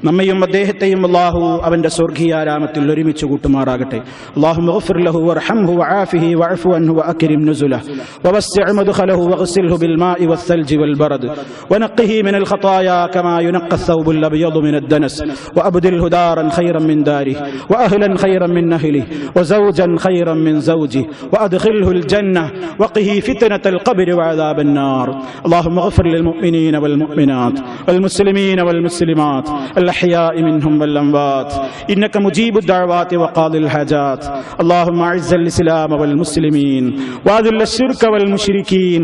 നമ്മയും അദ്ദേഹത്തെയും അല്ലാഹു അവന്റെ സ്വർഗീയാരാമത്തിൽ ഒരുമിച്ച് കൂട്ടുമാറാകട്ടെ. അല്ലാഹുമ്മ ഗ്ഫിർ ലഹു വർഹംഹു വആഫിഹി വഅഫു അൻഹു വഅക്രിം നുസുലഹു വവസ്സിഅ മദ്ഖലഹു വഗ്സിൽഹു ബിൽമാഇ വസ്സൽജി വൽബറദ് ونقه من الخطايا كما ينقى الثوب الأبيض من الدنس وأبدله دارا خيرا من داره وأهلا خيرا من أهله وزوجا خيرا من زوجه وأدخله الجنة وقه فتنة القبر وعذاب النار. اللهم اغفر للمؤمنين والمؤمنات والمسلمين والمسلمات الأحياء منهم والأموات إنك مجيب الدعوات وقاضي الحاجات. اللهم أعز الإسلام والمسلمين وأذل الشرك والمشركين.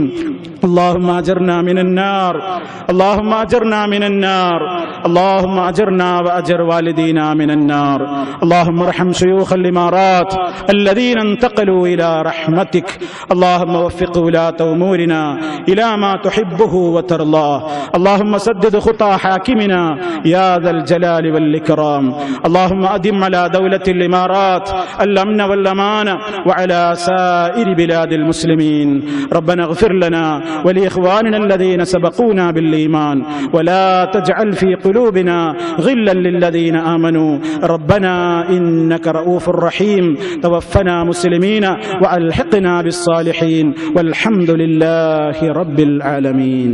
اللهم أجرنا من النار، اللهم أجرنا من النار، اللهم أجرنا وأجر والدينا من النار. اللهم ارحم شيوخ الإمارات الذين انتقلوا إلى رحمتك. اللهم وفق ولاة أمورنا إلى ما تحبه وترضاه. اللهم سدد خطى حاكمنا يا ذا الجلال والإكرام. اللهم أدم على دولة الإمارات الأمن والأمان وعلى سائر بلاد المسلمين. ربنا اغفر لنا ولإخواننا الذين سبقونا بالإيمان ولا تجعل في قلوبنا غلا للذين آمنوا. ربنا إنك رؤوف رحيم. توفنا مسلمين وألحقنا بالصالحين والحمد لله رب العالمين.